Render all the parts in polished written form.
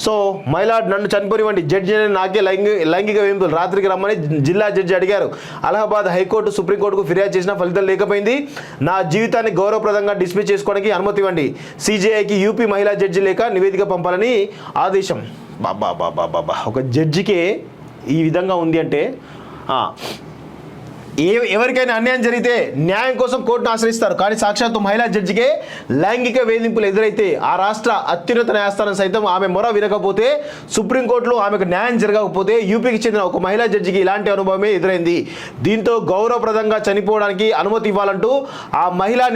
So మహిళ నన్ను చనిపోనివ్వండి, judge నాకే లైంగిక వేధింపులు, రాత్రికి రమ్మని జిల్లా జడ్జి అడిగారు. అలహాబాద్ హైకోర్టు సుప్రీంకోర్టుకు ఫిర్యాదు చేసినా ఫలితం లేకపోయింది. నా జీవితాన్ని గౌరవప్రదంగా డిస్మిస్ చేసుకోవడానికి అనుమతి ఇవ్వండి. సిజేఐకి యూపీ మహిళా జడ్జి లేక నివేదిక పంపాలని ఆదేశం. బాబా బాబా బాబా, ఒక జడ్జికే ఈ విధంగా ఉంది అంటే ఎవరికైనా అన్యాయం జరిగితే న్యాయం కోసం కోర్టును ఆశ్రయిస్తారు. కానీ సాక్షాత్తు మహిళా జడ్జికే లైంగిక వేధింపులు ఎదురైతే ఆ రాష్ట్ర అత్యున్నత న్యాయస్థానం సైతం ఆమె మొర వినకపోతే, సుప్రీంకోర్టులో ఆమెకు న్యాయం జరగకపోతే యూపీకి చెందిన ఒక మహిళా జడ్జికి ఇలాంటి అనుభవమే ఎదురైంది. దీంతో గౌరవప్రదంగా చనిపోవడానికి అనుమతి ఇవ్వాలంటూ ఆ మహిళా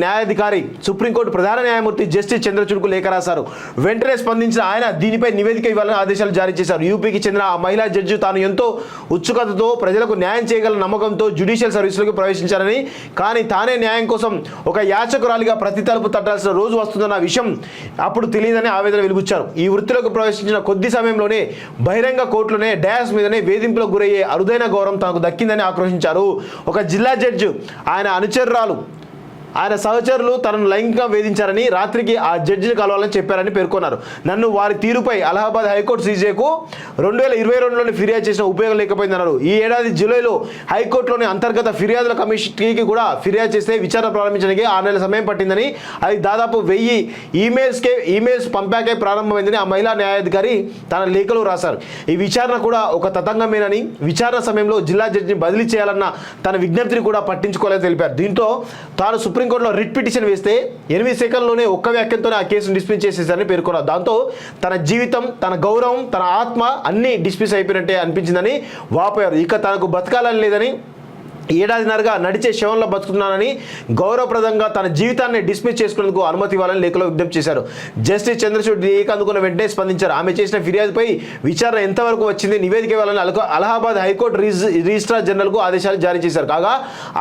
న్యాయాధికారి సుప్రీంకోర్టు ప్రధాన న్యాయమూర్తి జస్టిస్ చంద్రచూడ్కు లేఖ రాశారు. వెంటనే స్పందించిన ఆయన దీనిపై నివేదిక ఇవ్వాలని ఆదేశాలు జారీ చేశారు. యూపీకి చెందిన ఆ మహిళా జడ్జి తాను ఎంతో ఉత్సుకతతో ప్రజలకు న్యాయం చేయగల నమ్మకంతో జ్యుడిషియల్ సర్వీసులోకి ప్రవేశించారని, కానీ తానే న్యాయం కోసం ఒక యాచకురాలిగా ప్రతి తలుపు తట్టాల్సిన రోజు వస్తుందన్న విషయం అప్పుడు తెలియదని ఆవేదన వెలుగుచ్చారు. ఈ వృత్తిలోకి ప్రవేశించిన కొద్ది సమయంలోనే బహిరంగ కోర్టులోనే డయాస్ మీదనే వేధింపులకు గురయ్యే అరుదైన గౌరవం తనకు దక్కిందని ఆక్రోశించారు. ఒక జిల్లా జడ్జి ఆయన సహచరులు తనను లైంగికంగా వేధించారని, రాత్రికి ఆ జడ్జిని కలవాలని చెప్పారని పేర్కొన్నారు. నన్ను వారి తీరుపై అలహాబాద్ హైకోర్టు సీజేకు 2022లోనే ఫిర్యాదు చేసిన ఉపయోగం లేకపోయిందన్నారు. ఈ ఏడాది జూలైలో హైకోర్టులోని అంతర్గత ఫిర్యాదుల కమిటీకి కూడా ఫిర్యాదు చేస్తే విచారణ ప్రారంభించడానికి 6 నెలల సమయం పట్టిందని, అది దాదాపు 1000 ఈమెయిల్స్ పంపాకే ప్రారంభమైందని ఆ మహిళా న్యాయాధికారి తన లేఖలో రాశారు. ఈ విచారణ కూడా ఒక తతంగమేనని, విచారణ సమయంలో జిల్లా జడ్జిని బదిలీ చేయాలన్న తన విజ్ఞప్తిని కూడా పట్టించుకోలేదని తెలిపారు. దీంతో తాను సుప్రీంకోర్టులో రిట్ పిటిషన్ వేస్తే 8 సెకండ్లోనే ఒక్క వ్యాఖ్యతోనే ఆ కేసును డిస్మిస్ చేసేసారని పేర్కొన్నారు. దాంతో తన జీవితం, తన గౌరవం, తన ఆత్మ అన్నీ డిస్మిస్ అయిపోయినట్టే అనిపించిందని వాపోయారు. ఇక తనకు బతకాలని లేదని, ఏడాదిన్నరగా నడిచే శవంలో బతుకుతున్నానని, గౌరవప్రదంగా తన జీవితాన్ని డిస్మిస్ చేసుకునేందుకు అనుమతి ఇవ్వాలని లేఖలో విజ్ఞప్తి చేశారు. జస్టిస్ చంద్రచూడ్ లేఖ అందుకున్న వెంటనే స్పందించారు. ఆమె చేసిన ఫిర్యాదుపై విచారణ ఎంతవరకు వచ్చింది, నివేదిక ఇవ్వాలని అలహాబాద్ హైకోర్టు రిజిస్ట్రార్ జనరల్కు ఆదేశాలు జారీ చేశారు. కాగా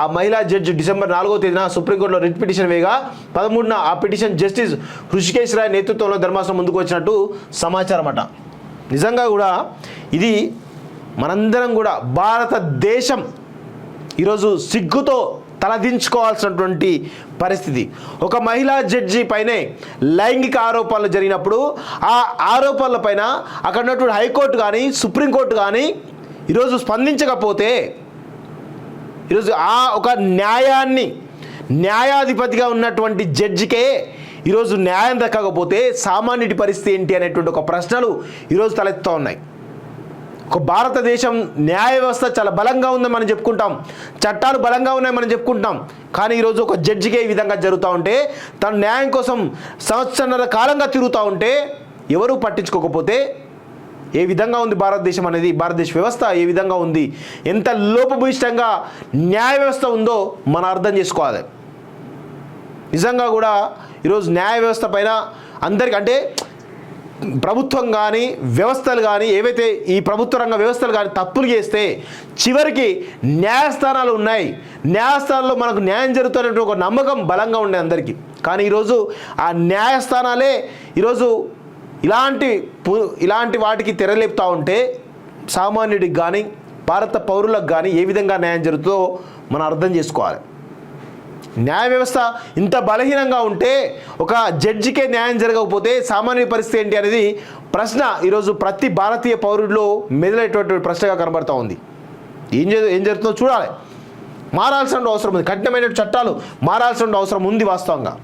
ఆ మహిళా జడ్జి డిసెంబర్ 4వ తేదీన సుప్రీంకోర్టులో రిట్ పిటిషన్ వేయగా 13న ఆ పిటిషన్ జస్టిస్ హృషికేశ్ రాయ్ నేతృత్వంలో ధర్మాసనం ముందుకు వచ్చినట్టు సమాచారం అట. నిజంగా కూడా ఇది మనందరం కూడా భారతదేశం ఈరోజు సిగ్గుతో తలదించుకోవాల్సినటువంటి పరిస్థితి. ఒక మహిళా జడ్జి పైనే లైంగిక ఆరోపణలు జరిగినప్పుడు ఆ ఆరోపణల పైన అక్కడ ఉన్నటువంటి హైకోర్టు కానీ సుప్రీంకోర్టు కానీ ఈరోజు స్పందించకపోతే, ఈరోజు ఆ ఒక న్యాయాధిపతిగా ఉన్నటువంటి జడ్జికే ఈరోజు న్యాయం దక్కకపోతే సామాన్యుడి పరిస్థితి ఏంటి అనేటువంటి ఒక ప్రశ్నలు ఈరోజు తలెత్తుతూ ఉన్నాయి. ఒక భారతదేశం న్యాయ వ్యవస్థ చాలా బలంగా ఉందని మనం చెప్పుకుంటాం, చట్టాలు బలంగా ఉన్నాయని మనం చెప్పుకుంటాం. కానీ ఈరోజు ఒక జడ్జికే ఈ విధంగా జరుగుతూ ఉంటే, తన న్యాయం కోసం సంవత్సరాల కాలంగా తిరుగుతూ ఉంటే ఎవరూ పట్టించుకోకపోతే ఏ విధంగా ఉంది భారతదేశం అనేది, భారతదేశ వ్యవస్థ ఏ విధంగా ఉంది, ఎంత లోపభూయిష్టంగా న్యాయ వ్యవస్థ ఉందో మనం అర్థం చేసుకోవాలి. నిజంగా కూడా ఈరోజు న్యాయ వ్యవస్థ పైన అందరికీ, అంటే ప్రభుత్వం కానీ వ్యవస్థలు కానీ, ఏవైతే ఈ ప్రభుత్వ రంగ వ్యవస్థలు కానీ తప్పులు చేస్తే చివరికి న్యాయస్థానాలు ఉన్నాయి, న్యాయస్థానాల్లో మనకు న్యాయం జరుగుతున్నటువంటి ఒక నమ్మకం బలంగా ఉండే అందరికీ. కానీ ఈరోజు ఆ న్యాయస్థానాలే ఈరోజు ఇలాంటి వాటికి తెరలేపుతూ ఉంటే సామాన్యుడికి కానీ భారత పౌరులకు కానీ ఏ విధంగా న్యాయం జరుగుతుందో మనం అర్థం చేసుకోవాలి. న్యాయ వ్యవస్థ ఇంత బలహీనంగా ఉంటే, ఒక జడ్జికే న్యాయం జరగకపోతే సామాన్య పరిస్థితి ఏంటి అనేది ప్రశ్న ఈరోజు ప్రతి భారతీయ పౌరుడిలో మెదిలేటువంటి ప్రశ్నగా కనబడుతూ ఉంది. ఏం జరుగుతుందో చూడాలి. మారాల్సిన అవసరం ఉంది, కఠినమైన చట్టాలు మారాల్సిన అవసరం ఉంది వాస్తవంగా.